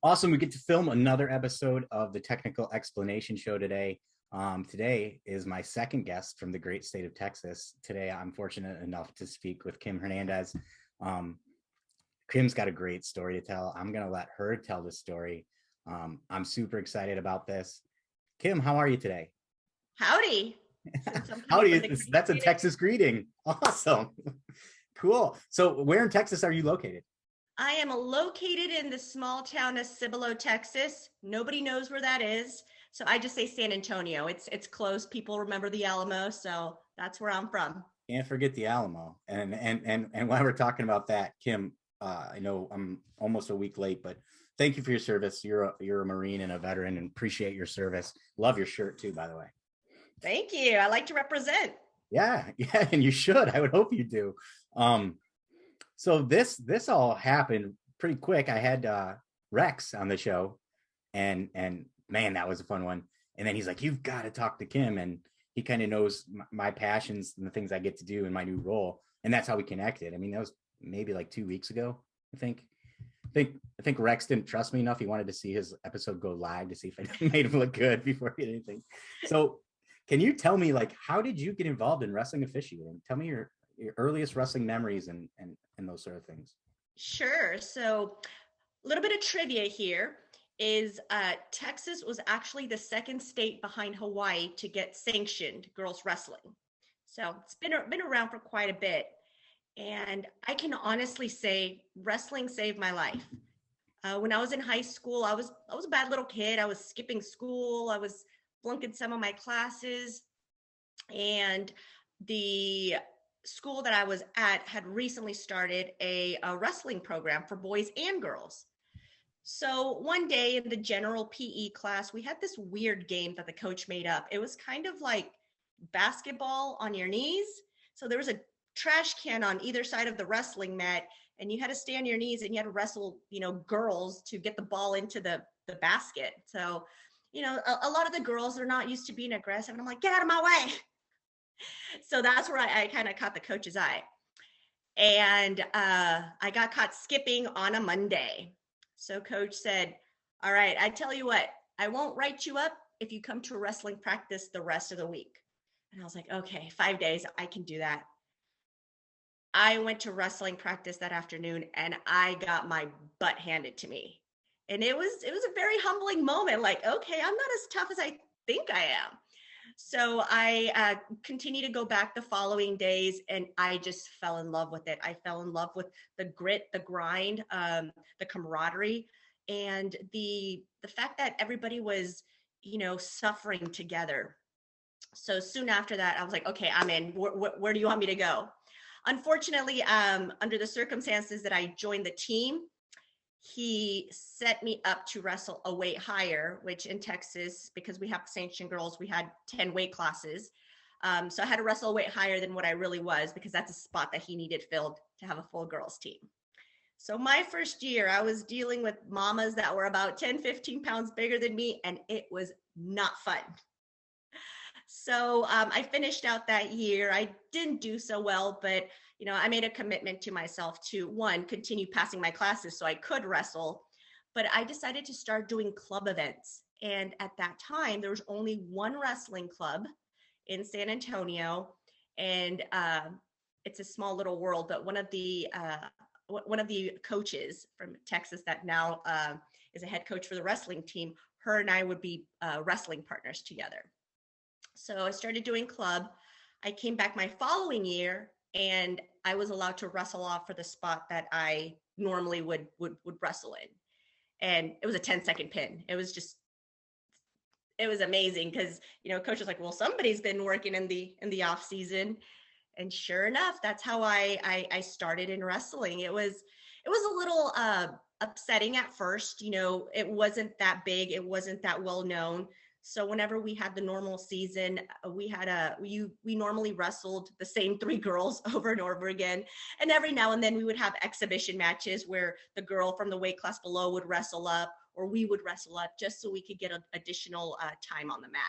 Awesome. We get to film another episode of the Technical Explanation Show today. Today is my second guest from the great state of Texas. Today, I'm fortunate enough to speak with Kim Hernandez. Kim's got a great story to tell. I'm going to let her tell the story. I'm super excited about this. Kim, how are you today? Howdy. Howdy. That's a Texas greeting. Awesome. Cool. So where in Texas are you located? I am located in the small town of Cibolo, Texas. Nobody knows where that is. So I just say San Antonio. It's close. People remember the Alamo. So that's where I'm from. Can't forget the Alamo. And while we're talking about that, Kim, I know I'm almost a week late, but thank you for your service. You're a Marine and a veteran, and appreciate your service. Love your shirt too, by the way. Thank you. I like to represent. Yeah, and you should. I would hope you do. So this all happened pretty quick. I had Rex on the show, and man, that was a fun one. And then he's like, "You've got to talk to Kim," and he kind of knows my passions and the things I get to do in my new role, and that's how we connected. I mean, that was maybe like 2 weeks ago. I think Rex didn't trust me enough. He wanted to see his episode go live to see if I made him look good before he did anything. So, can you tell me, like, how did you get involved in wrestling officiating? Tell me your earliest wrestling memories and those sort of things. Sure. So a little bit of trivia here is Texas was actually the second state behind Hawaii to get sanctioned girls wrestling. So it's been around for quite a bit. And I can honestly say wrestling saved my life. When I was in high school, I was a bad little kid. I was skipping school. I was flunking some of my classes. And the school that I was at had recently started a wrestling program for boys and girls. So one day in the general PE class, we had this weird game that the coach made up. It was kind of like basketball on your knees. So there was a trash can on either side of the wrestling mat, and you had to stay on your knees and you had to wrestle, girls to get the ball into the basket. So, a lot of the girls are not used to being aggressive. And I'm like, get out of my way. So that's where I kind of caught the coach's eye. And I got caught skipping on a Monday. So coach said, all right, I tell you what, I won't write you up if you come to wrestling practice the rest of the week. And I was like, okay, 5 days, I can do that. I went to wrestling practice that afternoon and I got my butt handed to me. And it was a very humbling moment. Like, okay, I'm not as tough as I think I am. So I continued to go back the following days, and I just fell in love with it. I fell in love with the grit, the grind, the camaraderie, and the fact that everybody was, suffering together. So soon after that, I was like, okay, I'm in. Where do you want me to go? Unfortunately, under the circumstances that I joined the team, he set me up to wrestle a weight higher, which in Texas, because we have sanctioned girls, we had 10 weight classes. So I had to wrestle a weight higher than what I really was, because that's a spot that he needed filled to have a full girls team. So my first year, I was dealing with mamas that were about 10, 15 pounds bigger than me, and it was not fun. So I finished out that year. I didn't do so well, but I made a commitment to myself to, one, continue passing my classes so I could wrestle. But I decided to start doing club events. And at that time, there was only one wrestling club in San Antonio. And it's a small little world, but one of the coaches from Texas that now is a head coach for the wrestling team, her and I would be wrestling partners together. So I started doing club. I came back my following year, and I was allowed to wrestle off for the spot that I normally would wrestle in. And it was a 10-second pin. It was amazing because, coach was like, well, somebody's been working in the off season. And sure enough, that's how I started in wrestling. It was a little upsetting at first. It wasn't that big. It wasn't that well known. So whenever we had the normal season, we normally wrestled the same 3 girls over and over again. And every now and then we would have exhibition matches where the girl from the weight class below would wrestle up, or we would wrestle up, just so we could get additional time on the mat.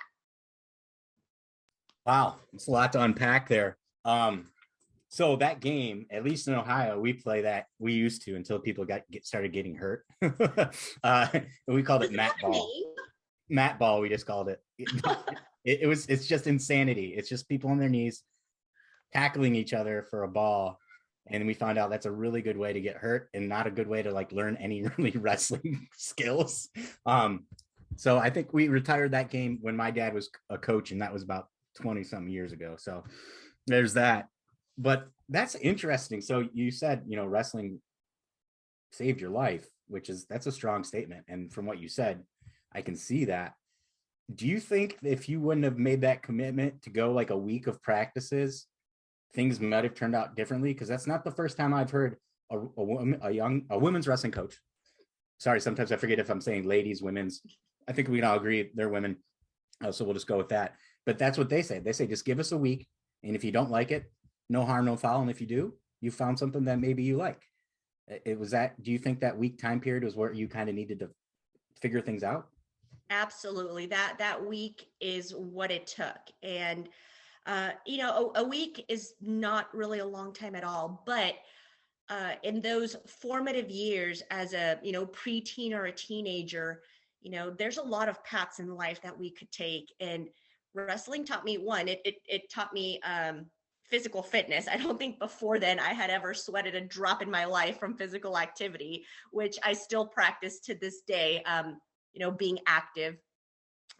Wow, it's a lot to unpack there. So that game, at least in Ohio, we play that. We used to until people started getting hurt. We called it Does it mat have a ball. name? Mat ball. We just called it. It's just insanity. It's just people on their knees tackling each other for a ball. And we found out that's a really good way to get hurt and not a good way to like learn any really wrestling skills. So I think we retired that game when my dad was a coach, and that was about 20 something years ago. So there's that. But that's interesting. So you said, wrestling saved your life, that's a strong statement. And from what you said, I can see that. Do you think if you wouldn't have made that commitment to go like a week of practices, things might have turned out differently? Because that's not the first time I've heard a women's wrestling coach. Sorry, sometimes I forget if I'm saying ladies, women's. I think we can all agree they're women. So we'll just go with that. But that's what they say. They say, just give us a week. And if you don't like it, no harm, no foul. And if you do, you found something that maybe you like. Do you think that week time period was where you kind of needed to figure things out? Absolutely. That week is what it took. And, a week is not really a long time at all, but in those formative years as a, preteen or a teenager, there's a lot of paths in life that we could take. And wrestling taught me it taught me physical fitness. I don't think before then I had ever sweated a drop in my life from physical activity, which I still practice to this day, being active.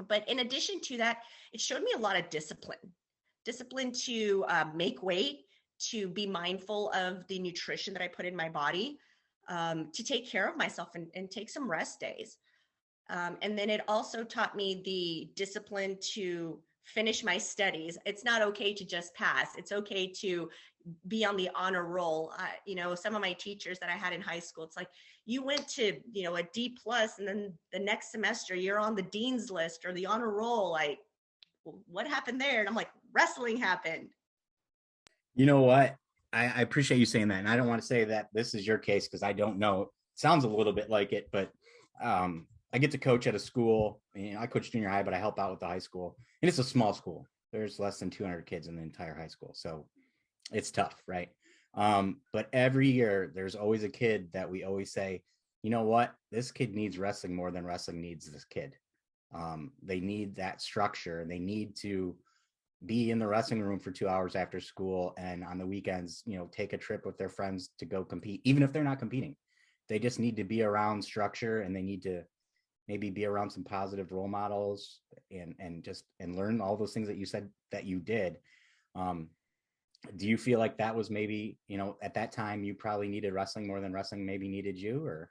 But in addition to that, it showed me a lot of discipline to make weight, to be mindful of the nutrition that I put in my body, to take care of myself and take some rest days. And then it also taught me the discipline to finish my studies. It's not okay to just pass. It's okay to be on the honor roll. Some of my teachers that I had in high school, it's like, you went to, a D+, and then the next semester you're on the dean's list or the honor roll. Like, what happened there? And I'm like, wrestling happened. You know what? I appreciate you saying that. And I don't want to say that this is your case because I don't know. It sounds a little bit like it, but I get to coach at a school. I coach junior high, but I help out with the high school. And it's a small school. There's less than 200 kids in the entire high school. So it's tough, right? But every year there's always a kid that we always say, you know what? This kid needs wrestling more than wrestling needs this kid. They need that structure, and they need to be in the wrestling room for 2 hours after school, and on the weekends, take a trip with their friends to go compete, even if they're not competing. They just need to be around structure, and they need to maybe be around some positive role models and learn all those things that you said that you did. Do you feel like that was maybe, at that time you probably needed wrestling more than wrestling maybe needed you? Or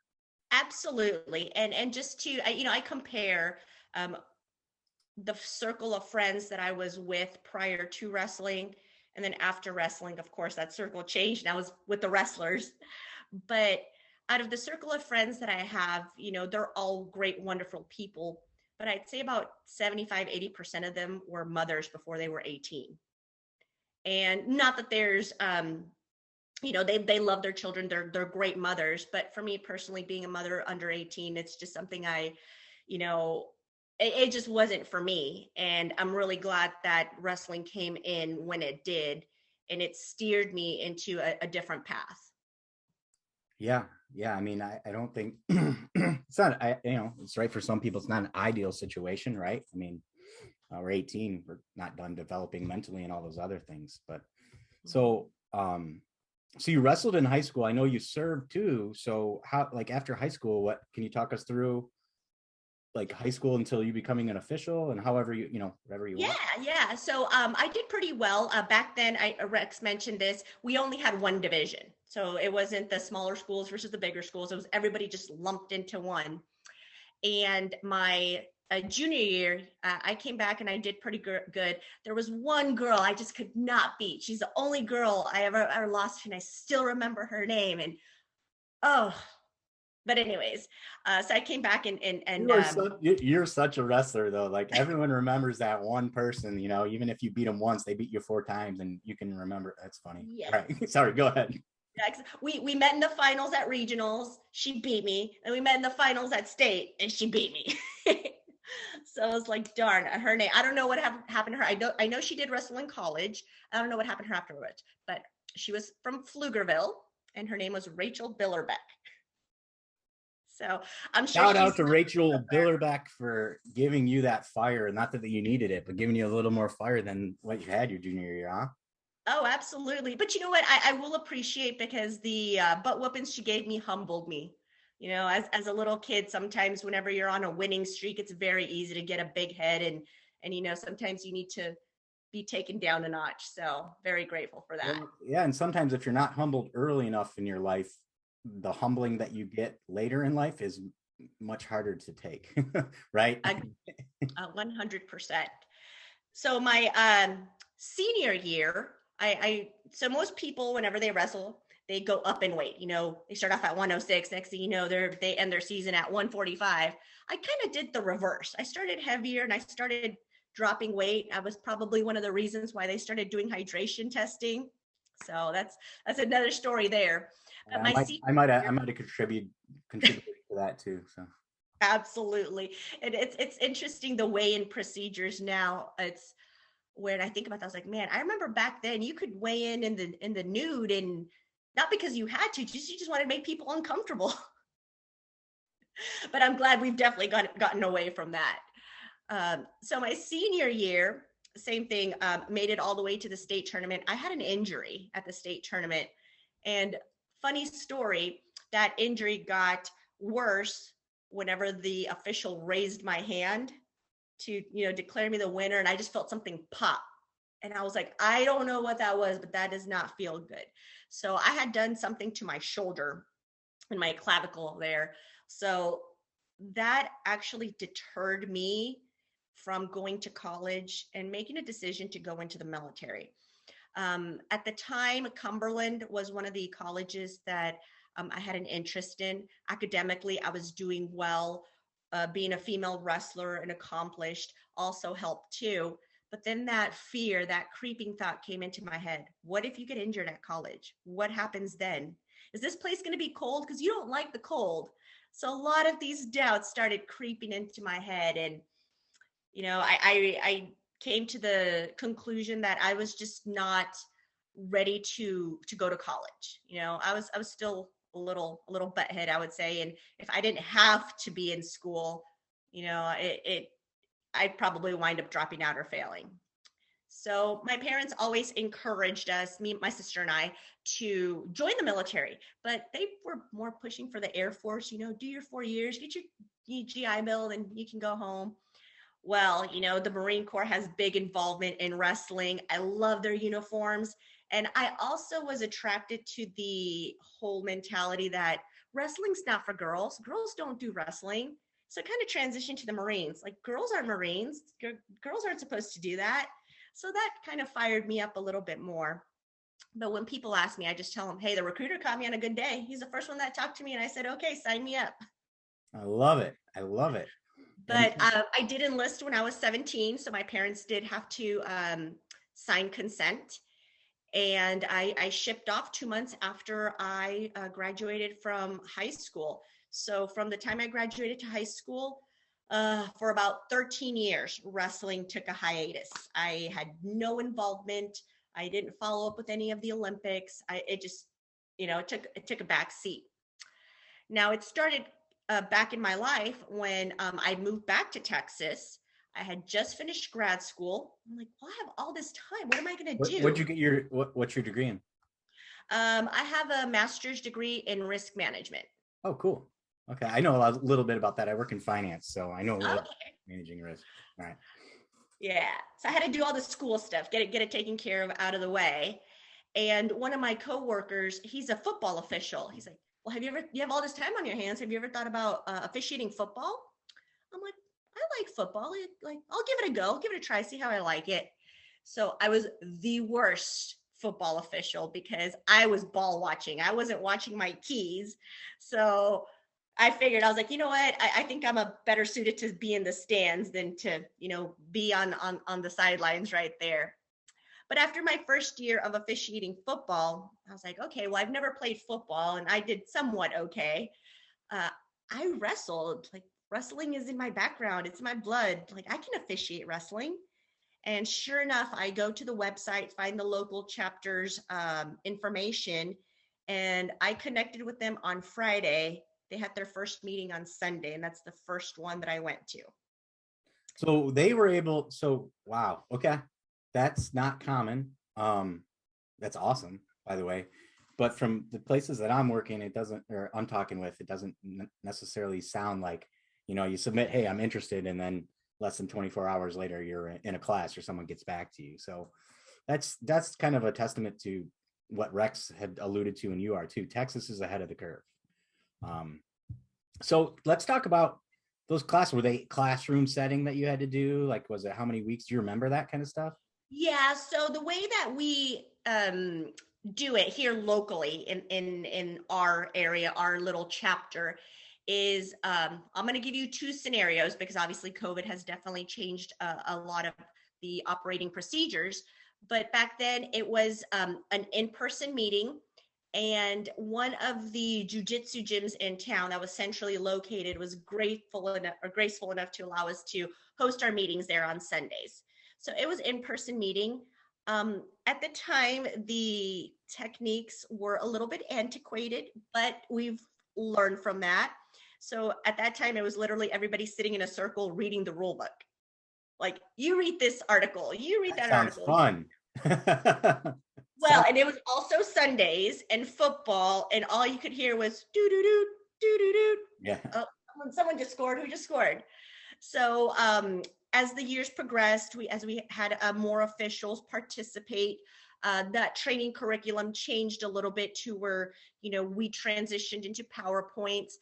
Absolutely. And just to, I compare the circle of friends that I was with prior to wrestling, and then after wrestling, of course, that circle changed and I was with the wrestlers. But out of the circle of friends that I have, they're all great, wonderful people. But I'd say about 75-80% of them were mothers before they were 18. And not that there's, they love their children. They're great mothers. But for me personally, being a mother under 18, it's just something it just wasn't for me. And I'm really glad that wrestling came in when it did, and it steered me into a different path. Yeah. I mean, I don't think it's not, it's right for some people. It's not an ideal situation, right? I mean, we're 18, we're not done developing mentally and all those other things. But so you wrestled in high school. I know you served too. So how, like after high school, what can you talk us through? Like high school until you becoming an official, and however whatever you want. Yeah. So I did pretty well back then. Rex mentioned this. We only had one division, so it wasn't the smaller schools versus the bigger schools. It was everybody just lumped into one. And my junior year, I came back and I did pretty good. There was one girl I just could not beat. She's the only girl I ever lost, and I still remember her name. And but anyways, so I came back and you're such a wrestler though. Like everyone remembers that one person, even if you beat them once, they beat you 4 times and you can remember. That's funny. Yeah. Right. Sorry, go ahead. We met in the finals at regionals. She beat me. And we met in the finals at state and she beat me. So I was like, darn, her name. I don't know what happened to her. I know she did wrestle in college. I don't know what happened to her afterwards, but she was from Pflugerville, and her name was Rachel Billerbeck. So I'm sure Shout out she's to not Rachel there. Billerbeck for giving you that fire. Not that you needed it, but giving you a little more fire than what you had your junior year, huh? Oh, absolutely. But you know what? I will appreciate because the butt whoopings she gave me humbled me. You know, as a little kid, sometimes whenever you're on a winning streak, it's very easy to get a big head, and you know, sometimes you need to be taken down a notch. So very grateful for that. Well, yeah, and sometimes if you're not humbled early enough in your life, the humbling that you get later in life is much harder to take, right? 100%. So my senior year, so most people whenever they wrestle, they go up in weight. You know, they start off at 106. Next thing you know, they end their season at 145. I kind of did the reverse. I started heavier and I started dropping weight. I was probably one of the reasons why they started doing hydration testing. So that's another story there. But I my might, senior I might have contributed to that too. So absolutely. And it's interesting the weigh-in procedures now. It's when I think about that, I was like, man, I remember back then you could weigh in the nude, and not because you had to, just you just wanted to make people uncomfortable. But I'm glad we've definitely gotten away from that. So my senior year, same thing, made it all the way to the state tournament. I had an injury at the state tournament, and funny story, that injury got worse whenever the official raised my hand to, you know, declare me the winner, and I just felt something pop. And I was like, I don't know what that was, but that does not feel good. So I had done something to my shoulder and my clavicle there. So that actually deterred me from going to college and making a decision to go into the military. At the time, Cumberland was one of the colleges that I had an interest in. Academically, I was doing well. Being a female wrestler and accomplished also helped too. But then that fear, that creeping thought came into my head. What if you get injured at college? What happens then? Is this place going to be cold? Because you don't like the cold. So a lot of these doubts started creeping into my head. And, you know, I came to the conclusion that I was just not ready to go to college. You know, I was still a little butthead, I would say. And if I didn't have to be in school, you know, I'd probably wind up dropping out or failing. So my parents always encouraged us, me, my sister and I, to join the military, but they were more pushing for the Air Force, you know, do your 4 years, get your GI Bill, and you can go home. Well, you know, the Marine Corps has big involvement in wrestling. I love their uniforms. And I also was attracted to the whole mentality that wrestling's not for girls. Girls don't do wrestling. So it kind of transitioned to the Marines. Like, girls aren't Marines. Girls aren't supposed to do that. So that kind of fired me up a little bit more. But when people ask me, I just tell them, hey, the recruiter caught me on a good day. He's the first one that talked to me. And I said, okay, sign me up. I love it. I love it. And But I did enlist when I was 17. So my parents did have to sign consent. And I shipped off 2 months after I graduated from high school. So from the time I graduated to high school, for about 13 years, wrestling took a hiatus. I had no involvement. I didn't follow up with any of the Olympics. It just, you know, it took a back seat. Now it started back in my life when I moved back to Texas. I had just finished grad school. I'm like, well, I have all this time. What am I going to what'd do? you get what's your degree in? I have a master's degree in risk management. Oh, cool. Okay, I know a little bit about that. I work in finance, so I know a little Okay. managing risk. All right. Yeah. So I had to do all the school stuff, get it taken care of out of the way. And one of my coworkers, he's a football official. He's like, well, you have all this time on your hands. Have you ever thought about officiating football? I'm like, I like football. Like, I'll give it a go, give it a try, see how I like it. So I was the worst football official because I was ball watching. I wasn't watching my keys. So I figured, I was like, you know what? I think I'm a better suited to be in the stands than to, you know, be on the sidelines right there. But after my first year of officiating football, I was like, okay, well, I've never played football and I did somewhat okay. Uh, I wrestled like wrestling is in my background. It's my blood. Like, I can officiate wrestling. And sure enough, I go to the website, find the local chapter's information, and I connected with them on Friday. They had their first meeting on Sunday, and that's the first one that I went to. So they were able, so wow, okay. That's not common. That's awesome, by the way. But from the places that I'm working, it doesn't, or I'm talking with, it doesn't necessarily sound like, you submit, hey, I'm interested, and then less than 24 hours later, you're in a class or someone gets back to you. So that's kind of a testament to what Rex had alluded to, and you are too. Texas is ahead of the curve. So let's talk about those classes. Were they classroom setting that you had to do? Like, was it how many weeks? Do you remember that kind of stuff? Yeah. So the way that we do it here locally in our area, our little chapter, is I'm going to give you two scenarios because obviously COVID has definitely changed a lot of the operating procedures. But back then it was an in-person meeting, and one of the jujitsu gyms in town that was centrally located was graceful enough to allow us to host our meetings there on Sundays. So it was in-person meeting. At the time, the techniques were a little bit antiquated, but we've learned from that. So at that time, it was literally everybody sitting in a circle reading the rule book. Like, you read this article, you read that sounds article. Fun. Well, and it was also Sundays and football, and all you could hear was doo-doo-doo, doo-doo-doo. Yeah. Oh, someone just scored. Who just scored? So as the years progressed, as we had more officials participate, that training curriculum changed a little bit to where, we transitioned into PowerPoints.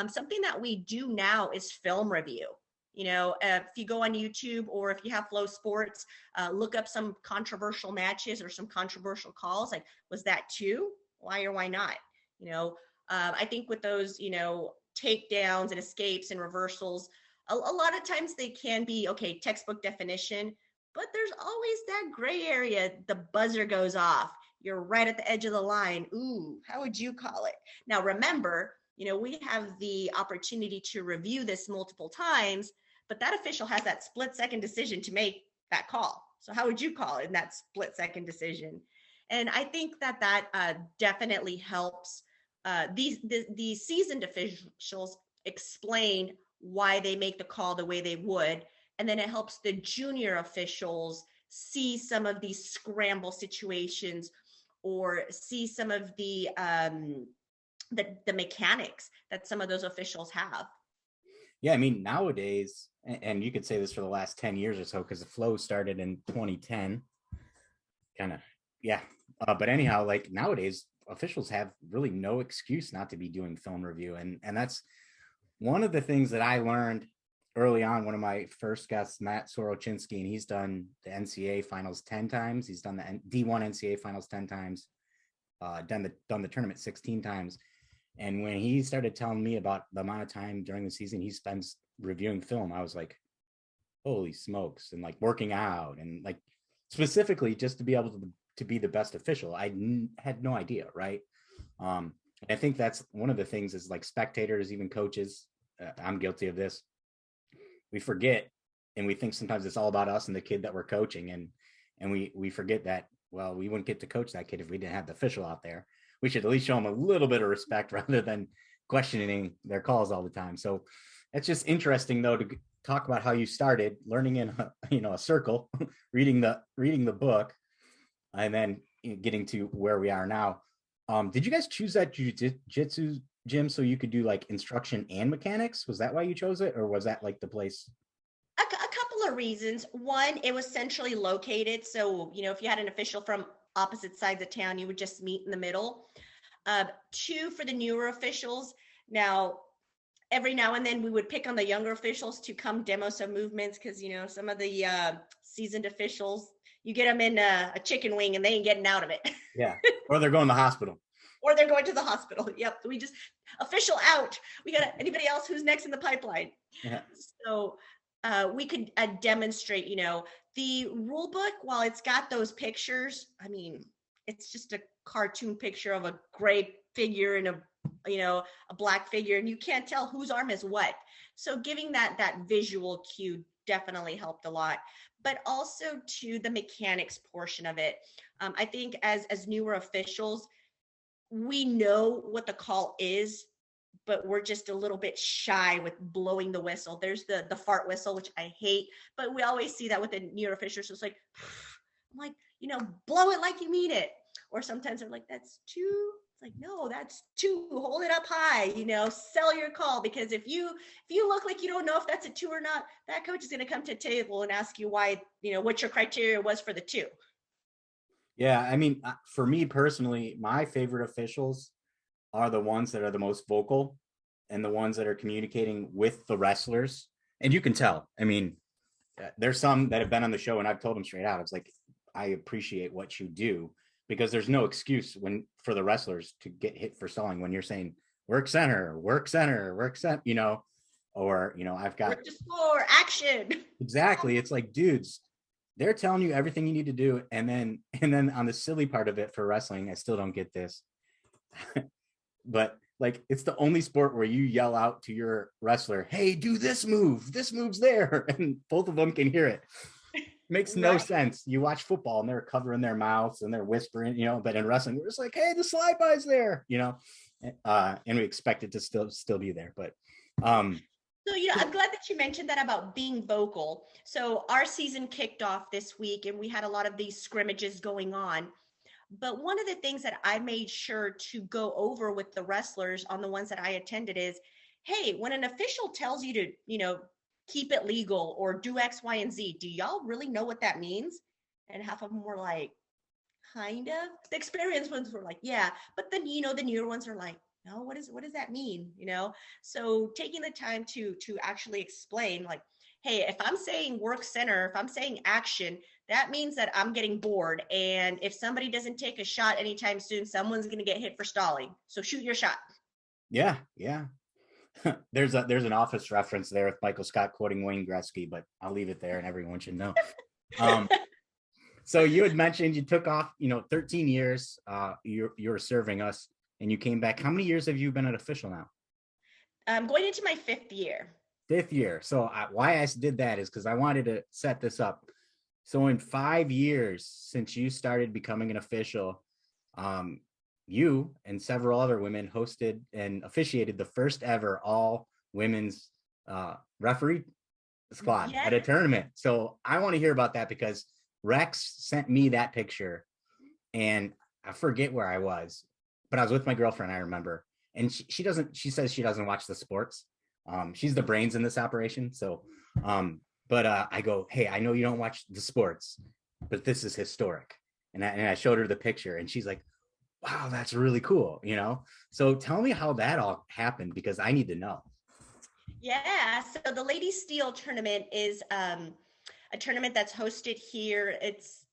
Something that we do now is film review. If you go on YouTube or if you have Flow Sports, look up some controversial matches or some controversial calls. Like, was that two? Why or why not? I think with those, takedowns and escapes and reversals, a lot of times they can be, okay, textbook definition, but there's always that gray area. The buzzer goes off. You're right at the edge of the line. Ooh, how would you call it? Now, remember, we have the opportunity to review this multiple times, but that official has that split-second decision to make that call. So how would you call it in that split-second decision? And I think that definitely helps these seasoned officials explain why they make the call the way they would. And then it helps the junior officials see some of these scramble situations or see some of the mechanics that some of those officials have. Yeah, I mean, nowadays, and you could say this for the last 10 years or so, because the flow started in 2010. Kind of, yeah. But anyhow, like nowadays, officials have really no excuse not to be doing film review. And that's one of the things that I learned early on. One of my first guests, Matt Sorochinsky, and he's done the NCAA finals 10 times. He's done the D1 NCAA finals 10 times, done the tournament 16 times. And when he started telling me about the amount of time during the season he spends reviewing film, I was like, holy smokes. And like working out and like specifically just to be able to be the best official. I had no idea. Right. I think that's one of the things is like spectators, even coaches, I'm guilty of this. We forget and we think sometimes it's all about us and the kid that we're coaching. And we forget that, well, we wouldn't get to coach that kid if we didn't have the official out there. We should at least show them a little bit of respect rather than questioning their calls all the time. So it's just interesting though, to talk about how you started learning in a circle, reading the book, and then getting to where we are now. Did you guys choose that jiu-jitsu gym so you could do like instruction and mechanics? Was that why you chose it, or was that like the place? A couple of reasons. One, it was centrally located. So, if you had an official from opposite sides of town, you would just meet in the middle. Two, for the newer officials. Now, every now and then we would pick on the younger officials to come demo some movements because, some of the seasoned officials, you get them in a chicken wing and they ain't getting out of it. Yeah. Or they're going to the hospital. Or they're going to the hospital. Yep. We just official out. We got anybody else who's next in the pipeline. Yeah. So we could demonstrate, the rule book, while it's got those pictures, I mean, it's just a cartoon picture of a gray figure in a a black figure, and you can't tell whose arm is what. So giving that visual cue definitely helped a lot. But also to the mechanics portion of it. I think as newer officials, we know what the call is, but we're just a little bit shy with blowing the whistle. There's the fart whistle, which I hate, but we always see that with the newer officials. So it's like, I'm like, blow it like you mean it. Or sometimes they're like, that's two. It's like, no, that's two. Hold it up high, sell your call. Because if you look like you don't know if that's a two or not, that coach is going to come to the table and ask you why, what your criteria was for the two. Yeah, I mean, for me personally, my favorite officials are the ones that are the most vocal and the ones that are communicating with the wrestlers. And you can tell, I mean, there's some that have been on the show and I've told them straight out, it's like, I appreciate what you do, because there's no excuse for the wrestlers to get hit for stalling when you're saying work center, or, I've got work to score, action. Exactly. It's like, dudes, they're telling you everything you need to do. And then on the silly part of it for wrestling, I still don't get this. But like, it's the only sport where you yell out to your wrestler, hey, do this move. This move's there. And both of them can hear it. Makes no sense. You watch football and they're covering their mouths and they're whispering, but in wrestling, we're just like, hey, the slide by's there, and we expect it to still be there. But so, I'm glad that you mentioned that about being vocal. So our season kicked off this week and we had a lot of these scrimmages going on. But one of the things that I made sure to go over with the wrestlers on the ones that I attended is, hey, when an official tells you to, keep it legal or do X, Y, and Z, do y'all really know what that means? And half of them were like, kind of. The experienced ones were like, yeah. But then, the newer ones are like, no, what does that mean? So taking the time to actually explain, like, hey, if I'm saying work center, if I'm saying action, that means that I'm getting bored. And if somebody doesn't take a shot anytime soon, someone's going to get hit for stalling. So shoot your shot. Yeah. There's an Office reference there with Michael Scott quoting Wayne Gretzky, but I'll leave it there and everyone should know. So you had mentioned you took off, 13 years, you were serving us and you came back. How many years have you been an official now? I'm going into my fifth year. So why I did that is because I wanted to set this up. So in 5 years since you started becoming an official, you and several other women hosted and officiated the first ever all women's referee squad at a tournament. So I want to hear about that because Rex sent me that picture and I forget where I was, but I was with my girlfriend, I remember. And she says she doesn't watch the sports. She's the brains in this operation. So, but I go, hey, I know you don't watch the sports, but this is historic. And I showed her the picture and she's like, wow, that's really cool, So tell me how that all happened because I need to know. Yeah, so the Ladies Steel tournament is a tournament that's hosted here. It's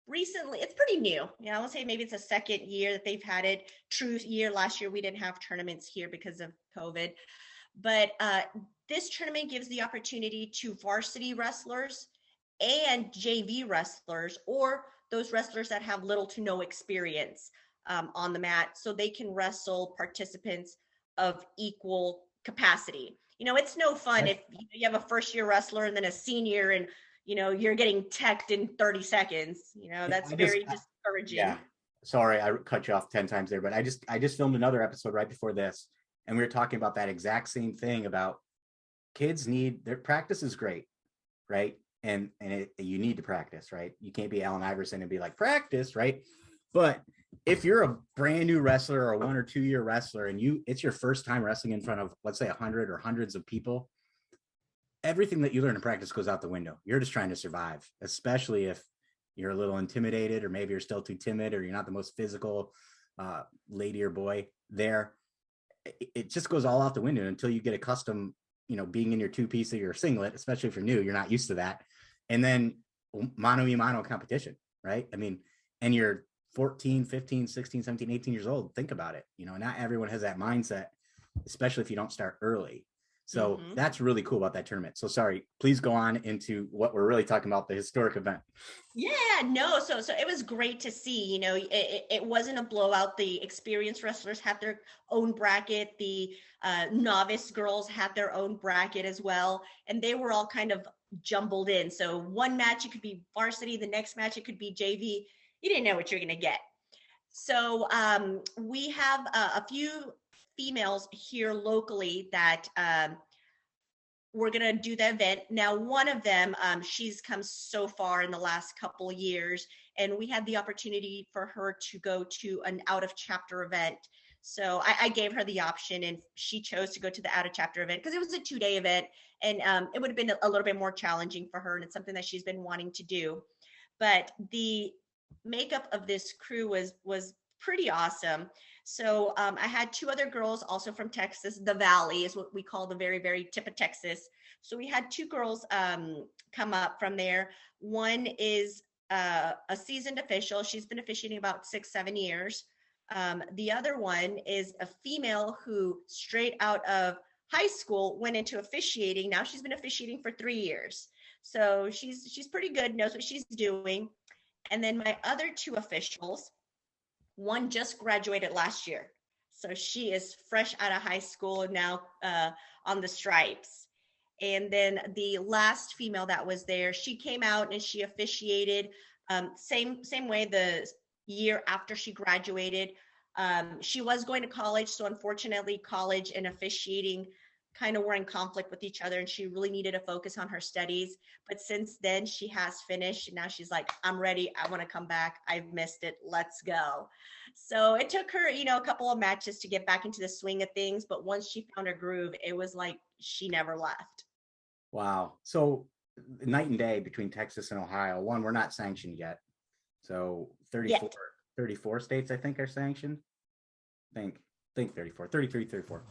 recently, it's pretty new. I would say maybe it's a second year that they've had it. True year, last year we didn't have tournaments here because of COVID. But this tournament gives the opportunity to varsity wrestlers and JV wrestlers, or those wrestlers that have little to no experience on the mat, so they can wrestle participants of equal capacity. It's no fun if you have a first year wrestler and then a senior and you're getting teched in 30 seconds. That's very discouraging. Yeah. Sorry, I cut you off 10 times there, but I just filmed another episode right before this, and we were talking about that exact same thing about kids need their practice is great, right? And you need to practice, right? You can't be Allen Iverson and be like practice, right? But if you're a brand new wrestler or a 1 or 2 year wrestler and it's your first time wrestling in front of, let's say, 100 or hundreds of people, everything that you learn in practice goes out the window. You're just trying to survive, especially if you're a little intimidated or maybe you're still too timid or you're not the most physical lady or boy there. It just goes all out the window until you get accustomed, being in your two-piece or your singlet, especially if you're new, you're not used to that. And then mano-a-mano competition, right? I mean, and you're 14, 15, 16, 17, 18 years old. Think about it. Not everyone has that mindset, especially if you don't start early. So that's really cool about that tournament. So sorry, please go on into what we're really talking about, the historic event. Yeah, no. So it was great to see. It wasn't a blowout. The experienced wrestlers had their own bracket. The novice girls had their own bracket as well, and they were all kind of jumbled in. So one match it could be varsity, the next match it could be JV. You didn't know what you're going to get. So we have a few females here locally that we're going to do the event. Now, one of them, she's come so far in the last couple of years, and we had the opportunity for her to go to an out of chapter event. So I gave her the option, and she chose to go to the out of chapter event because it was a 2-day event, and it would have been a little bit more challenging for her, and it's something that she's been wanting to do. But the makeup of this crew was pretty awesome. So I had 2 other girls also from Texas. The Valley is what we call the very, very tip of Texas. So we had 2 girls come up from there. One is a seasoned official. She's been officiating about 6-7 years. The other one is a female who straight out of high school went into officiating. Now she's been officiating for 3 years. So she's pretty good, knows what she's doing. And then my other 2 officials, one just graduated last year. So she is fresh out of high school now on the stripes. And then the last female that was there, she came out and she officiated same way the year after she graduated. She was going to college. So unfortunately, college and officiating kind of were in conflict with each other, and she really needed to focus on her studies. But since then she has finished, and now she's like, I'm ready, I want to come back, I've missed it, let's go. So it took her a couple of matches to get back into the swing of things, but once she found her groove, it was like she never left. Wow. So night and day between Texas and Ohio. One, we're not sanctioned yet, so 34 states I think are sanctioned. I think 34, 33, 34.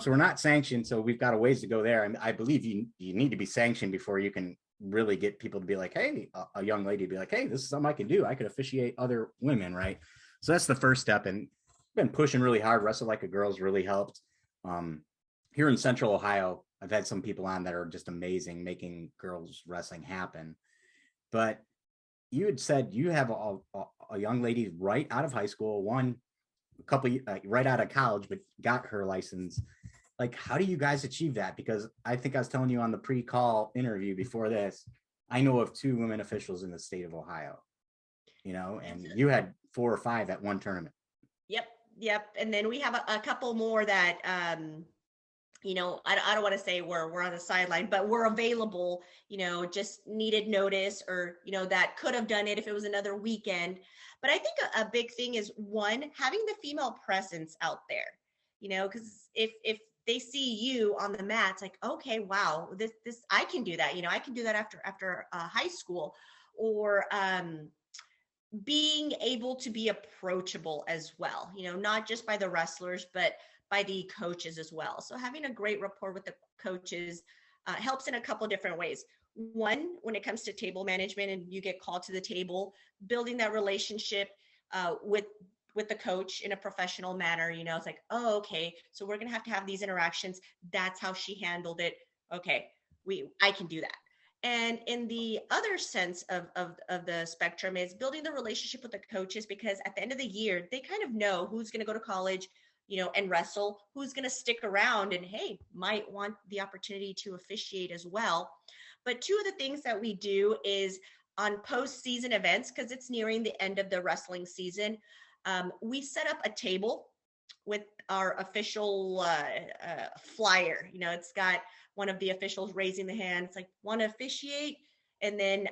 So we're not sanctioned, so we've got a ways to go there. And I believe you need to be sanctioned before you can really get people to be like, hey, a young lady to be like, hey, this is something I can do. I could officiate other women, right? So that's the first step. And been pushing really hard. Wrestle Like a Girl's really helped. Here in Central Ohio, I've had some people on that are just amazing, making girls wrestling happen. But you had said you have a young lady right out of high school, right out of college, but got her license. Like, how do you guys achieve that? Because I think I was telling you on the pre-call interview before this, I know of 2 women officials in the state of Ohio, and you had 4 or 5 at one tournament. Yep. And then we have a couple more that, I don't want to say we're on the sideline, but we're available, just needed notice, or, that could have done it if it was another weekend. But I think a big thing is, one, having the female presence out there, because if they see you on the mat, it's like, okay, wow, this I can do that. I can do that after high school, or being able to be approachable as well, not just by the wrestlers, but by the coaches as well. So having a great rapport with the coaches helps in a couple of different ways. One, when it comes to table management and you get called to the table, building that relationship with the coach in a professional manner, it's like, oh, okay, so we're going to have these interactions. That's how she handled it. Okay, I can do that. And in the other sense of the spectrum is building the relationship with the coaches, because at the end of the year, they kind of know who's going to go to college, and wrestle, who's going to stick around and, hey, might want the opportunity to officiate as well. But 2 of the things that we do is on postseason events, because it's nearing the end of the wrestling season, we set up a table with our official flyer. It's got one of the officials raising the hand. It's like, want to officiate? And then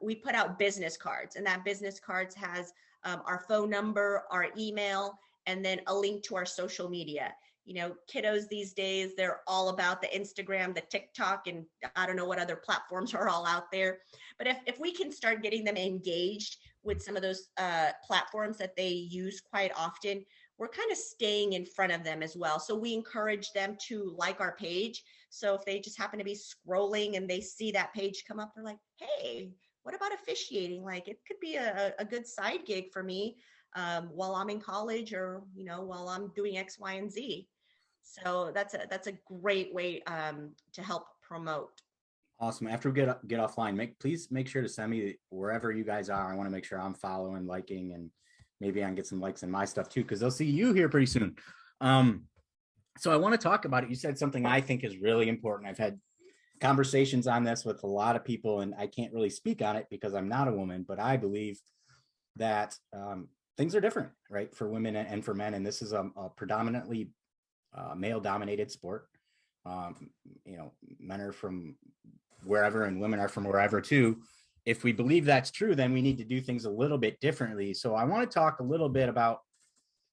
we put out business cards, and that business cards has our phone number, our email, and then a link to our social media. Kiddos these days, they're all about the Instagram, the TikTok, and I don't know what other platforms are all out there. But if we can start getting them engaged with some of those platforms that they use quite often, we're kind of staying in front of them as well. So we encourage them to like our page. So if they just happen to be scrolling and they see that page come up, they're like, hey, what about officiating? Like, it could be a good side gig for me while I'm in college, or, while I'm doing X, Y, and Z. So that's a great way to help promote. Awesome. After we get offline, please make sure to send me wherever you guys are. I want to make sure I'm following, liking, and maybe I can get some likes in my stuff too, because they'll see you here pretty soon. So I want to talk about it. You said something I think is really important. I've had conversations on this with a lot of people, and I can't really speak on it because I'm not a woman, but I believe that things are different, right, for women and for men. And this is a predominantly male-dominated sport. Men are from wherever and women are from wherever too. If we believe that's true, then we need to do things a little bit differently. So I want to talk a little bit about,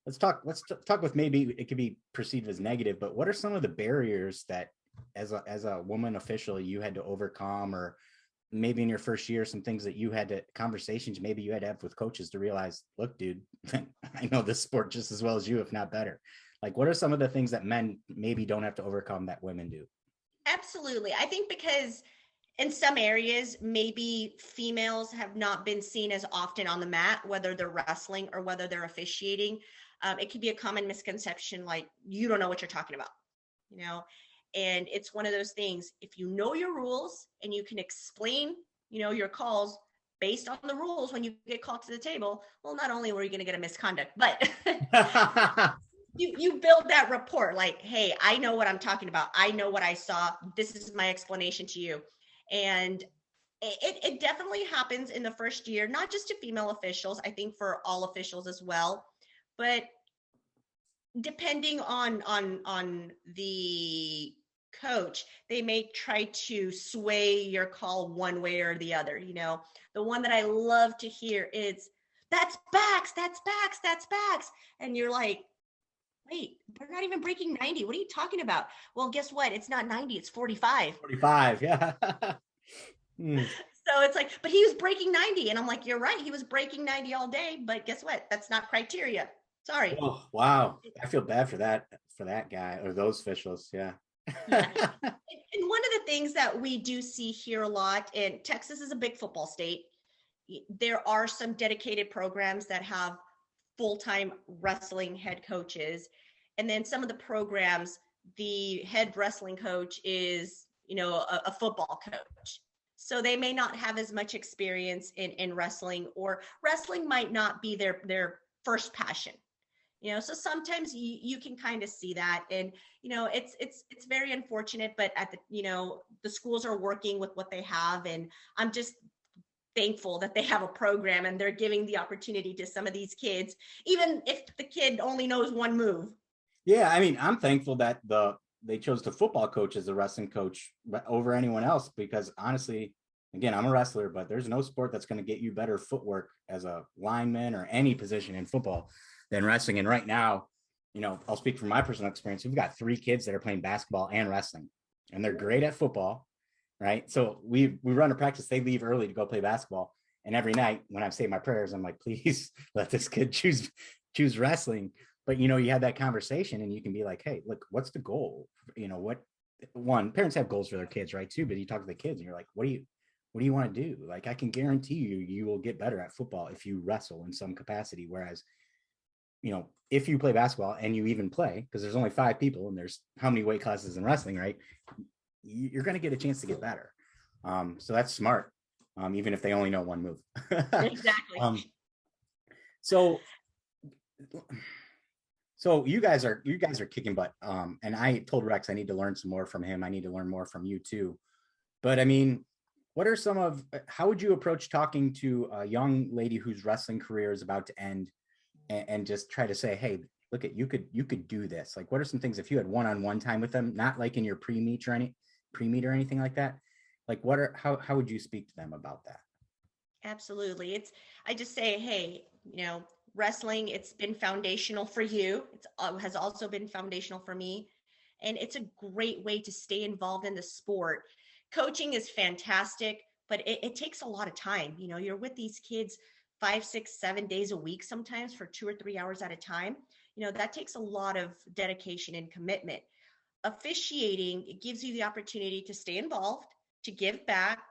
let's talk with, maybe it could be perceived as negative, but what are some of the barriers that as a woman official you had to overcome, or maybe in your first year, some things that you had to, conversations maybe you had to have with coaches to realize, look, dude, I know this sport just as well as you, if not better. Like, what are some of the things that men maybe don't have to overcome that women do? Absolutely. I think because in some areas, maybe females have not been seen as often on the mat, whether they're wrestling or whether they're officiating. It could be a common misconception, like, you don't know what you're talking about, and it's one of those things. If you know your rules and you can explain, your calls based on the rules when you get called to the table, well, not only were you going to get a misconduct, but you build that rapport, like, hey, I know what I'm talking about. I know what I saw. This is my explanation to you. And it definitely happens in the first year, not just to female officials, I think for all officials as well. But depending on the coach, they may try to sway your call one way or the other. The one that I love to hear is, that's backs, that's backs, that's backs. And you're like, wait, they're not even breaking 90. What are you talking about? Well, guess what? It's not 90, it's 45. 45, yeah. So it's like, but he was breaking 90. And I'm like, you're right. He was breaking 90 all day, but guess what? That's not criteria. Sorry. Oh, wow. I feel bad for that guy or those officials. Yeah. Yeah. And one of the things that we do see here a lot, and Texas is a big football state, there are some dedicated programs that have full-time wrestling head coaches. And then some of the programs, the head wrestling coach is, a football coach. So they may not have as much experience in wrestling, or wrestling might not be their first passion. So sometimes you can kind of see that, and it's very unfortunate, but at the schools are working with what they have, and I'm just thankful that they have a program and they're giving the opportunity to some of these kids, even if the kid only knows one move. Yeah, I mean, I'm thankful that they chose the football coach as the wrestling coach over anyone else, because honestly, again, I'm a wrestler, but there's no sport that's going to get you better footwork as a lineman or any position in football than wrestling. And right now, I'll speak from my personal experience. We've got 3 kids that are playing basketball and wrestling, and they're great at football, right? So we run a practice. They leave early to go play basketball. And every night when I'm saying my prayers, I'm like, please let this kid choose wrestling. But, you have that conversation and you can be like, hey, look, what's the goal? Parents have goals for their kids, right, too. But you talk to the kids and you're like, what do you want to do? Like, I can guarantee you will get better at football if you wrestle in some capacity. Whereas, if you play basketball and you even play, because there's only 5 people and there's how many weight classes in wrestling, right? You're going to get a chance to get better. So that's smart. Even if they only know one move. Exactly. So you guys are kicking butt. And I told Rex I need to learn some more from him. I need to learn more from you too. But I mean, what are how would you approach talking to a young lady whose wrestling career is about to end, and just try to say, hey, look, you could do this. Like, what are some things, if you had one-on-one time with them, not like in your pre-meet or anything like that? Like, how would you speak to them about that? Absolutely. I just say, hey, wrestling, it's been foundational for you. It has also been foundational for me. And it's a great way to stay involved in the sport. Coaching is fantastic, but it takes a lot of time. You're with these kids 5, 6, 7 days a week, sometimes for 2 or 3 hours at a time. That takes a lot of dedication and commitment. Officiating, it gives you the opportunity to stay involved, to give back.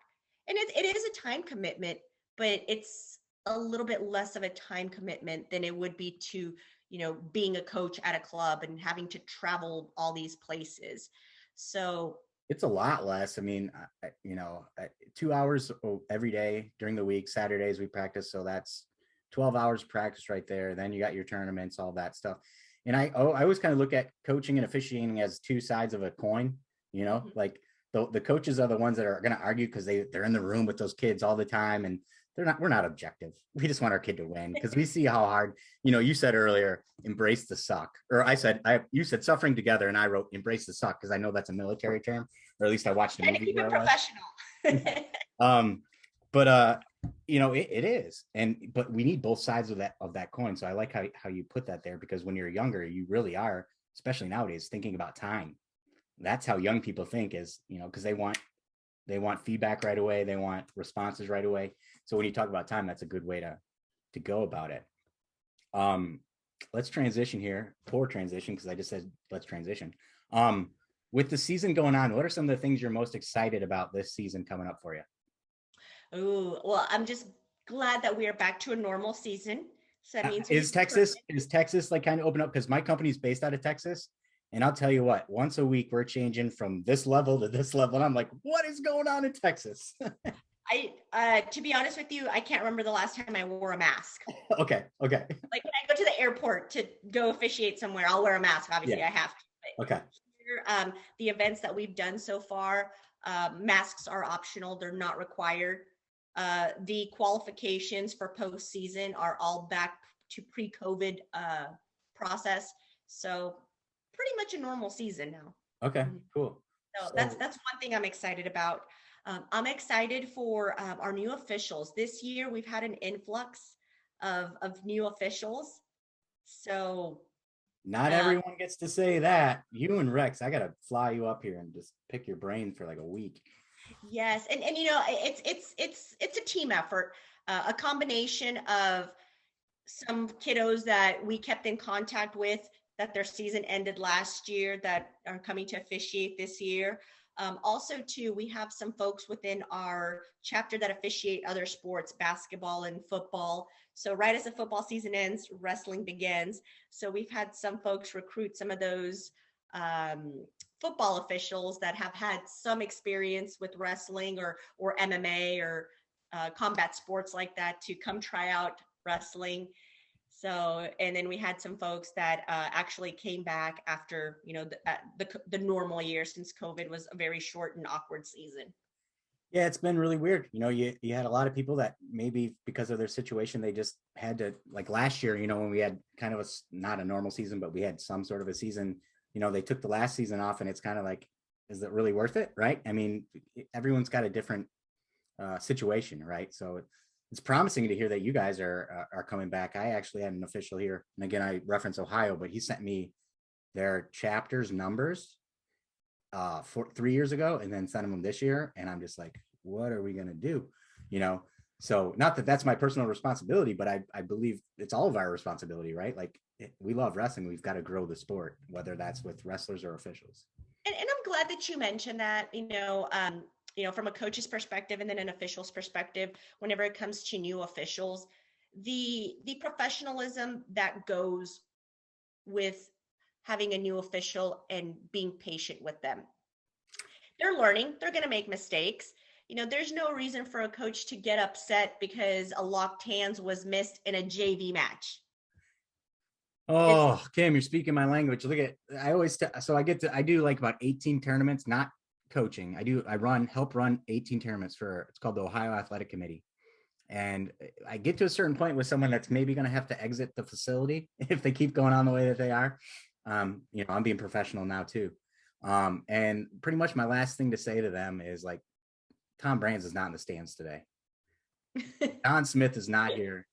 And it is a time commitment, but it's a little bit less of a time commitment than it would be to, being a coach at a club and having to travel all these places. So it's a lot less. I mean, 2 hours every day during the week. Saturdays we practice, so that's 12 hours of practice right there. Then you got your tournaments, all that stuff. And I always kind of look at coaching and officiating as two sides of a coin. Like the coaches are the ones that are going to argue because they're in the room with those kids all the time, and we're not objective. We just want our kid to win because we see how hard, you said earlier, embrace the suck, or you said suffering together, and I wrote embrace the suck because I know that's a military term, or at least I watched a movie. Keep it professional. But it is, but we need both sides of that coin. So I like how you put that there, because when you're younger, you really are, especially nowadays, thinking about time. That's how young people think, is, because they want feedback right away. They want responses right away. So when you talk about time, that's a good way to go about it. Let's transition here. Poor transition, because I just said let's transition. With the season going on, what are some of the things you're most excited about this season coming up for you? Oh, well, I'm just glad that we are back to a normal season. So that means is Texas like kind of open up? Because my company's based out of Texas. And I'll tell you what, once a week, we're changing from this level to this level. And I'm like, what is going on in Texas? To be honest with you, I can't remember the last time I wore a mask. Okay. Like when I go to the airport to go officiate somewhere, I'll wear a mask. Obviously, I have to. Okay. Here, the events that we've done so far, masks are optional. They're not required. The qualifications for postseason are all back to pre-COVID process. So pretty much a normal season now. Okay, cool. So that's one thing I'm excited about. I'm excited for our new officials. This year, we've had an influx of new officials. So not everyone gets to say that. You and Rex, I got to fly you up here and just pick your brain for like a week. Yes. And it's a team effort, a combination of some kiddos that we kept in contact with, that their season ended last year, that are coming to officiate this year. Also, too, we have some folks within our chapter that officiate other sports, basketball and football. So right as the football season ends, wrestling begins. So we've had some folks recruit some of those football officials that have had some experience with wrestling or MMA or combat sports like that to come try out wrestling. So, and then we had some folks that actually came back after, the normal year, since COVID was a very short and awkward season. Yeah, it's been really weird. You had a lot of people that maybe because of their situation, they just had to, like last year, when we had kind of not a normal season, but we had some sort of a season, they took the last season off, and it's kind of like, is it really worth it? Right. I mean, everyone's got a different situation, right? So it's promising to hear that you guys are coming back. I actually had an official here, and again, I reference Ohio, but he sent me their chapters numbers for 3 years ago, and then sent them this year. And I'm just like, what are we going to do? So not that that's my personal responsibility, but I believe it's all of our responsibility, right? Like, we love wrestling. We've got to grow the sport, whether that's with wrestlers or officials. And I'm glad that you mentioned that, from a coach's perspective and then an official's perspective, whenever it comes to new officials, the professionalism that goes with having a new official and being patient with them. They're learning, they're going to make mistakes. There's no reason for a coach to get upset because a locked hands was missed in a JV match. Oh, Kim, you're speaking my language. Look at, I do like about 18 tournaments, not coaching. I help run 18 tournaments it's called the Ohio Athletic Committee. And I get to a certain point with someone that's maybe going to have to exit the facility if they keep going on the way that they are. I'm being professional now too. And pretty much my last thing to say to them is like, Tom Brands is not in the stands today. Don Smith is not here.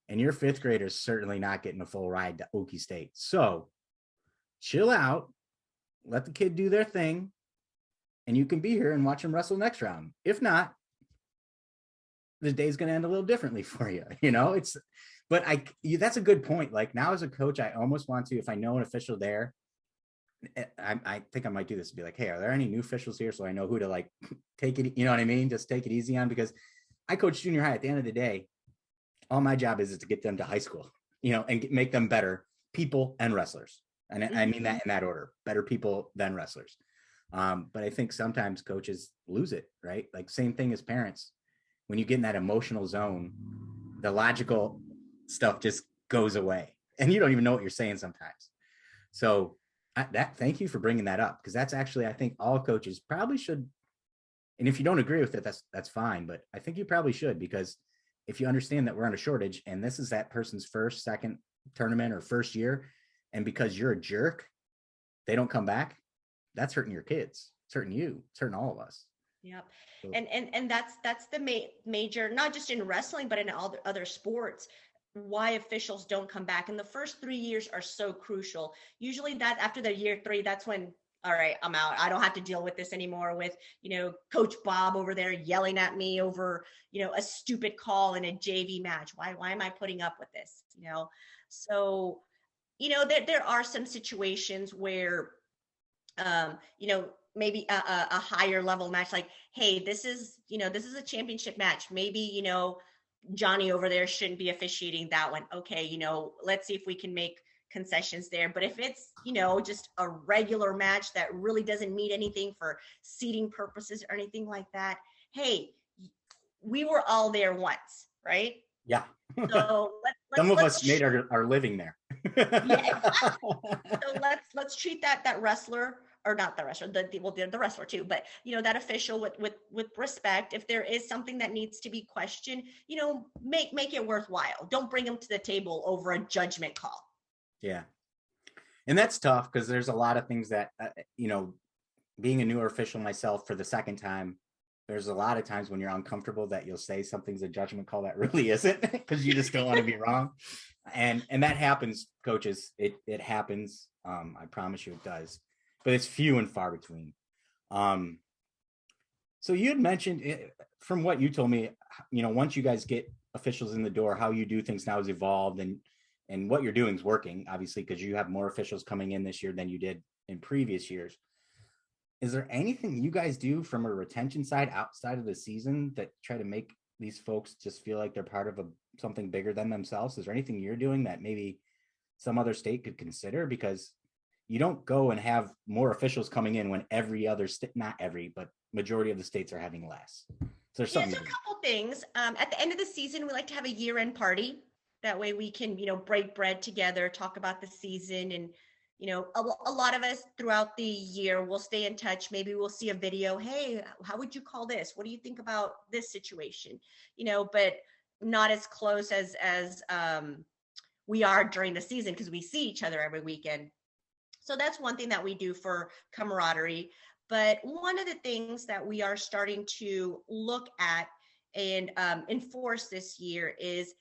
And your fifth grader's certainly not getting a full ride to Okie State. So chill out, let the kid do their thing, and you can be here and watch him wrestle next round. If not, the day's going to end a little differently for you. That's a good point. Like, now as a coach, I almost want to, if I know an official there, I think I might do this, be like, hey, are there any new officials here? So I know who to like take it, you know what I mean? Just take it easy on, because I coach junior high. At the end of the day, all my job is to get them to high school, and make them better people and wrestlers. And I mean that in that order, better people than wrestlers. But I think sometimes coaches lose it, right? Like same thing as parents. When you get in that emotional zone, the logical stuff just goes away and you don't even know what you're saying sometimes. So thank you for bringing that up, because that's actually, I think all coaches probably should. And if you don't agree with it, that's fine. But I think you probably should, because if you understand that we're on a shortage and this is that person's first, second tournament or first year, and because you're a jerk, they don't come back, that's hurting your kids. It's hurting you. It's hurting all of us. Yep. And that's the major, not just in wrestling, but in all the other sports, why officials don't come back. And the first 3 years are so crucial. Usually that after the year 3, that's when, all right, I'm out. I don't have to deal with this anymore with, Coach Bob over there yelling at me over, a stupid call in a JV match. Why am I putting up with this? So, there are some situations where, maybe a higher level match, like, hey, this is a championship match. Maybe, Johnny over there shouldn't be officiating that one. Okay. Let's see if we can make concessions there. But if it's, just a regular match that really doesn't mean anything for seating purposes or anything like that, hey, we were all there once, right? Yeah. So some of us made our living there. Yeah, exactly. So let's treat that wrestler, or not the wrestler, the wrestler too, but that official with respect. If there is something that needs to be questioned, make it worthwhile. Don't bring them to the table over a judgment call. Yeah. And that's tough, because there's a lot of things that, being a newer official myself for the second time, there's a lot of times when you're uncomfortable that you'll say something's a judgment call that really isn't, because you just don't want to be wrong. And that happens, coaches. It happens. I promise you it does, but it's few and far between. So you had mentioned, from what you told me, once you guys get officials in the door, how you do things now has evolved, and what you're doing is working, obviously, because you have more officials coming in this year than you did in previous years. Is there anything you guys do from a retention side outside of the season that try to make these folks just feel like they're part of something bigger than themselves? Is there anything you're doing that maybe some other state could consider? Because you don't go and have more officials coming in when every other state, not every, but majority of the states are having less. So there's something. So a couple things. At the end of the season, we like to have a year-end party. That way we can, break bread together, talk about the season, and a lot of us throughout the year will stay in touch. Maybe we'll see a video. Hey, how would you call this? What do you think about this situation? But not as close as we are during the season, because we see each other every weekend. So that's one thing that we do for camaraderie. But one of the things that we are starting to look at and enforce this year is,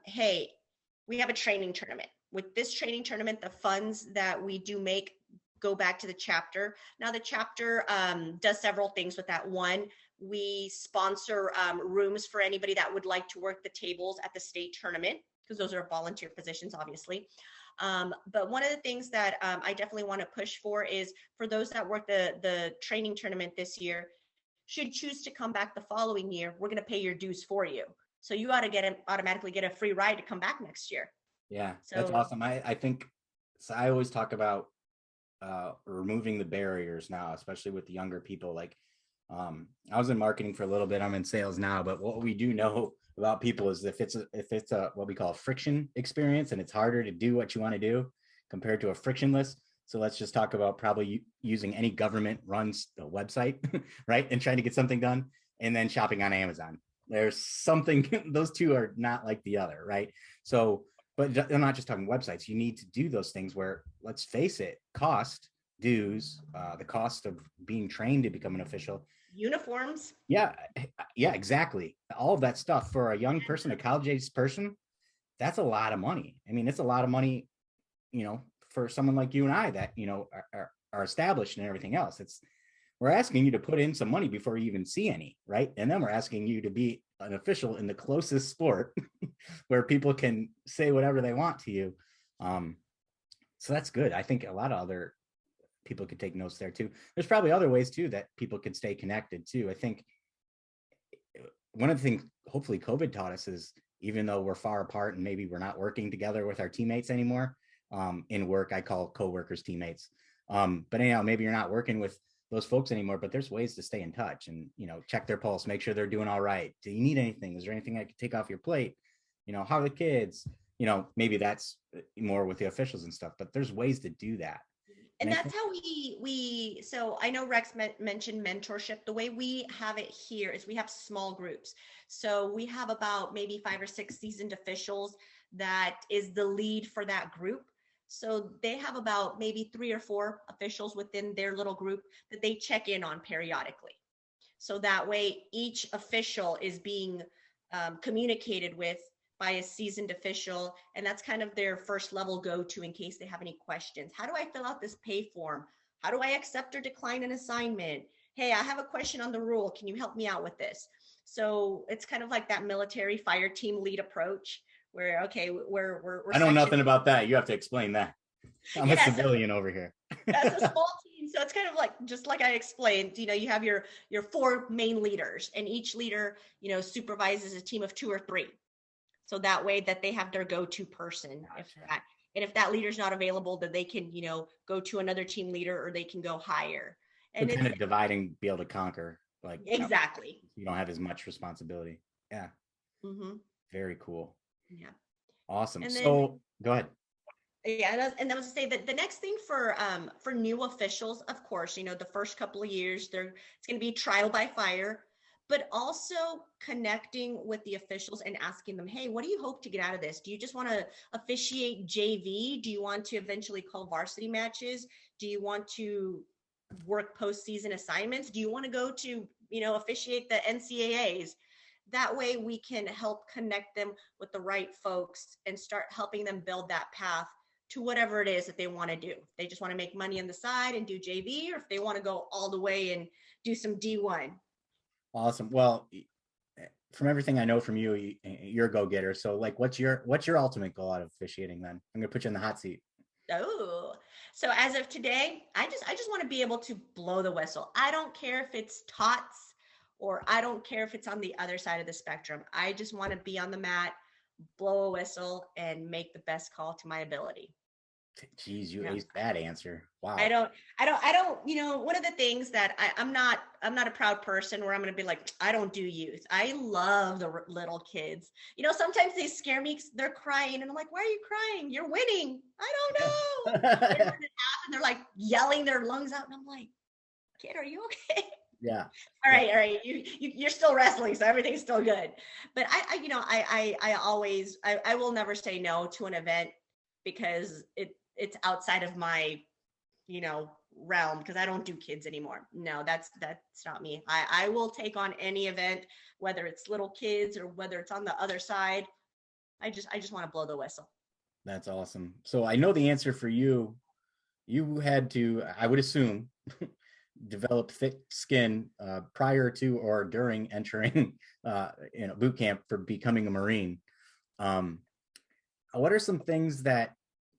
hey, we have a training tournament. With this training tournament, the funds that we do make go back to the chapter. Now, the chapter does several things with that. One, we sponsor rooms for anybody that would like to work the tables at the state tournament, because those are volunteer positions, obviously. But one of the things that I definitely want to push for is, for those that work the training tournament this year, should choose to come back the following year, we're going to pay your dues for you. So you ought to automatically get a free ride to come back next year. Yeah, that's awesome. I think, so I always talk about removing the barriers now, especially with the younger people. Like, I was in marketing for a little bit. I'm in sales now, but what we do know about people is if it's a what we call a friction experience, and it's harder to do what you want to do compared to a frictionless. So let's just talk about probably using any government runs the website, right, and trying to get something done, and then shopping on Amazon. There's something, those two are not like the other, right? So, but I'm not just talking websites. You need to do those things where, let's face it, cost, dues, the cost of being trained to become an official. Uniforms. Yeah, exactly. All of that stuff for a young person, a college-age person, that's a lot of money. I mean, it's a lot of money, for someone like you and I that, are established and everything else. We're asking you to put in some money before you even see any, right? And then we're asking you to be an official in the closest sport where people can say whatever they want to you. So that's good. I think a lot of other people could take notes there too. There's probably other ways too that people could stay connected too. I think one of the things hopefully COVID taught us is even though we're far apart and maybe we're not working together with our teammates anymore. In work, I call coworkers teammates. But anyhow, maybe you're not working with those folks anymore, but there's ways to stay in touch and, check their pulse, make sure they're doing all right. Do you need anything? Is there anything I could take off your plate? How are the kids? Maybe that's more with the officials and stuff, but there's ways to do that. And that's how so I know Rex mentioned mentorship. The way we have it here is we have small groups. So we have about maybe 5 or 6 seasoned officials that is the lead for that group. So they have about maybe 3 or 4 officials within their little group that they check in on periodically. So that way each official is being communicated with by a seasoned official, and that's kind of their first level go-to in case they have any questions. How do I fill out this pay form? How do I accept or decline an assignment? Hey, I have a question on the rule. Can you help me out with this? So it's kind of like that military fire team lead approach where, okay, we're I know nothing about that. You have to explain that. I'm a civilian over here. That's a small team. So it's kind of like, just like I explained, you have your 4 main leaders, and each leader, supervises a team of 2 or 3. So that way that they have their go-to person. Gotcha. If that leader's not available, then they can, go to another team leader, or they can go higher. And so kind of dividing, be able to conquer. Like exactly. You don't have as much responsibility. Yeah. Mm-hmm. Very cool. Yeah. Awesome. So go ahead. Yeah, and I was to say that the next thing for new officials, of course, the first couple of years, it's going to be trial by fire, but also connecting with the officials and asking them, hey, what do you hope to get out of this? Do you just want to officiate JV? Do you want to eventually call varsity matches? Do you want to work postseason assignments? Do you want to go to, officiate the NCAAs? That way we can help connect them with the right folks and start helping them build that path to whatever it is that they want to do. If they just want to make money on the side and do JV, or if they want to go all the way and do some D1. Awesome. Well, from everything I know from you, you're a go-getter. So like, what's your ultimate goal out of officiating then? I'm going to put you in the hot seat. Oh, so as of today, I just want to be able to blow the whistle. I don't care if it's tots, or I don't care if it's on the other side of the spectrum. I just want to be on the mat, blow a whistle, and make the best call to my ability. Geez, you aced that answer. Wow. I don't, one of the things that I'm not a proud person where I'm going to be like, I don't do youth. I love the little kids. Sometimes they scare me. They're crying and I'm like, why are you crying? You're winning. I don't know. And they're like yelling their lungs out. And I'm like, kid, are you okay? Yeah. All right. You're still wrestling, so everything's still good. But I always will never say no to an event because it's outside of my, realm, because I don't do kids anymore. No, that's not me. I will take on any event, whether it's little kids or whether it's on the other side. I just want to blow the whistle. That's awesome. So I know the answer for you. You had to, I would assume, develop thick skin prior to or during entering boot camp for becoming a Marine. What are some things that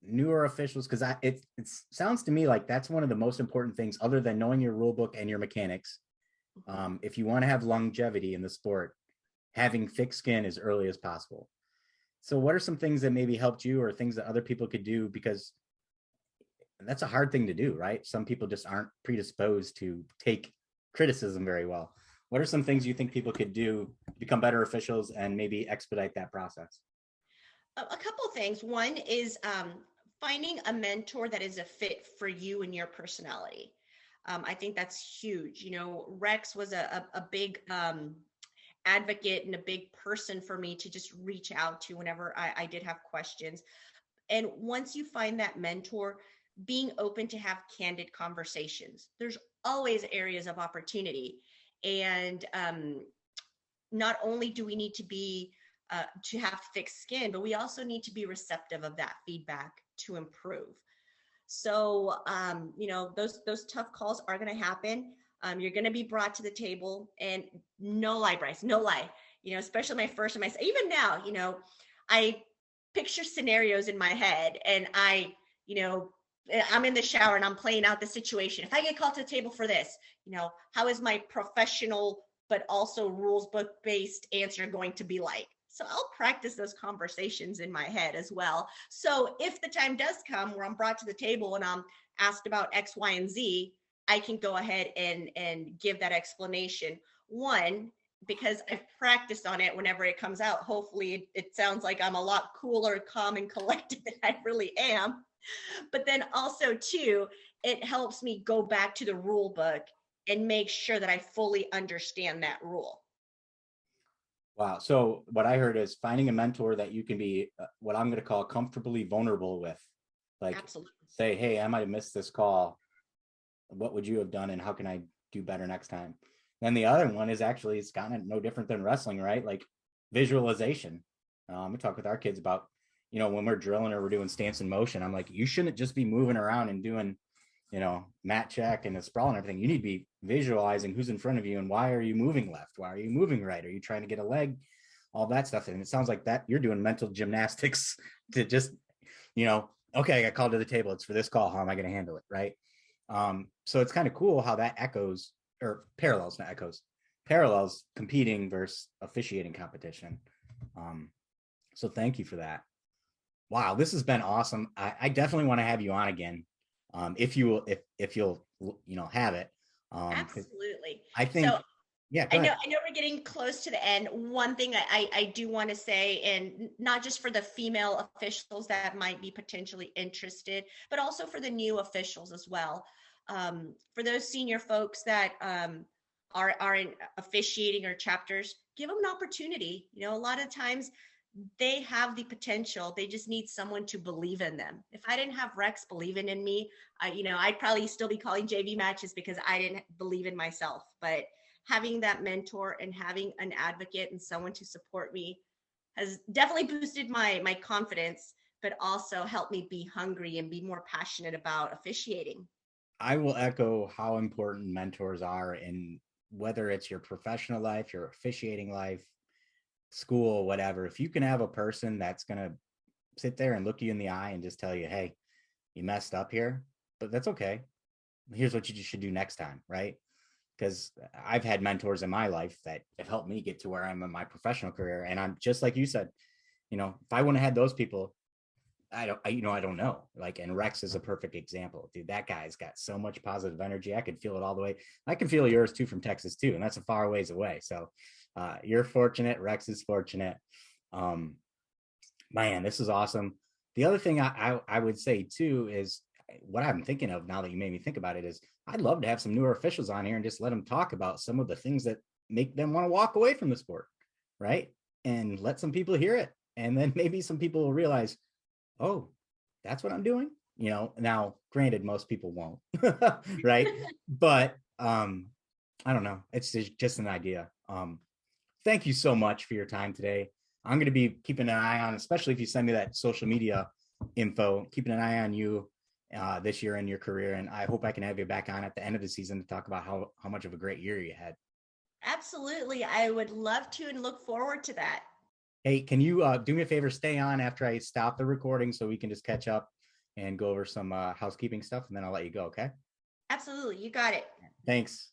newer officials, because it sounds to me like that's one of the most important things other than knowing your rule book and your mechanics. If you want to have longevity in the sport, having thick skin as early as possible. So what are some things that maybe helped you, or things that other people could do? Because that's a hard thing to do, right? Some people just aren't predisposed to take criticism very well. What are some things you think people could do to become better officials and maybe expedite that process? A couple of things. One is finding a mentor that is a fit for you and your personality. I think that's huge. Rex was a big advocate and a big person for me to just reach out to whenever I did have questions. And once you find that mentor, being open to have candid conversations. There's always areas of opportunity. And not only do we need to be to have thick skin, but we also need to be receptive of that feedback to improve. So, those tough calls are going to happen. You're going to be brought to the table, and no lie, Bryce, no lie, especially my first and my, even now, I picture scenarios in my head, and I'm in the shower and I'm playing out the situation. If I get called to the table for this, how is my professional but also rules book based answer going to be like? So I'll practice those conversations in my head as well. So if the time does come where I'm brought to the table and I'm asked about X, Y, and Z, I can go ahead and give that explanation. One, because I've practiced on it whenever it comes out. Hopefully it sounds like I'm a lot cooler, calm, and collected than I really am. But then also two, it helps me go back to the rule book and make sure that I fully understand that rule. Wow. So what I heard is finding a mentor that you can be what I'm going to call comfortably vulnerable with. Like, Absolutely. say, hey, I might have missed this call. What would you have done and how can I do better next time? Then the other one is actually, it's kind of no different than wrestling, right? Like visualization. We talk with our kids about, when we're drilling or we're doing stance and motion, I'm like, you shouldn't just be moving around and doing, mat check and a sprawl and everything. You need to be visualizing who's in front of you and why are you moving left? Why are you moving right? Are you trying to get a leg? All that stuff. And it sounds like that you're doing mental gymnastics to just, okay, I got called to the table. It's for this call. How am I going to handle it? Right. So it's kind of cool how that echoes or parallels, not echoes, parallels competing versus officiating competition. So thank you for that. Wow, this has been awesome. I definitely want to have you on again. If you'll have it. Absolutely. I think, so. Yeah, I know we're getting close to the end. One thing I do want to say, and not just for the female officials that might be potentially interested, but also for the new officials as well. For those senior folks that are in officiating or chapters, give them an opportunity. A lot of times they have the potential. They just need someone to believe in them. If I didn't have Rex believing in me, I'd probably still be calling JV matches because I didn't believe in myself. But having that mentor and having an advocate and someone to support me has definitely boosted my confidence, but also helped me be hungry and be more passionate about officiating. I will echo how important mentors are in whether it's your professional life, your officiating life, school, whatever. If you can have a person that's going to sit there and look you in the eye and just tell you, hey, you messed up here, but that's okay. Here's what you should do next time, right? Because I've had mentors in my life that have helped me get to where I'm in my professional career. And I'm just like you said, if I wouldn't have had those people, I don't know. Like, and Rex is a perfect example, dude. That guy's got so much positive energy. I could feel it all the way. I can feel yours too from Texas too, and that's a far ways away. So you're fortunate. Rex is fortunate. Man, this is awesome. The other thing I would say too is what I'm thinking of now that you made me think about it is I'd love to have some newer officials on here and just let them talk about some of the things that make them want to walk away from the sport, right? And let some people hear it. And then maybe some people will realize, oh, that's what I'm doing. Now granted, most people won't, right? But I don't know. It's just an idea. Thank you so much for your time today. I'm going to be keeping an eye on, especially if you send me that social media info, keeping an eye on you this year in your career. And I hope I can have you back on at the end of the season to talk about how much of a great year you had. Absolutely. I would love to and look forward to that. Hey, can you do me a favor, stay on after I stop the recording so we can just catch up and go over some housekeeping stuff, and then I'll let you go, okay? Absolutely. You got it. Thanks.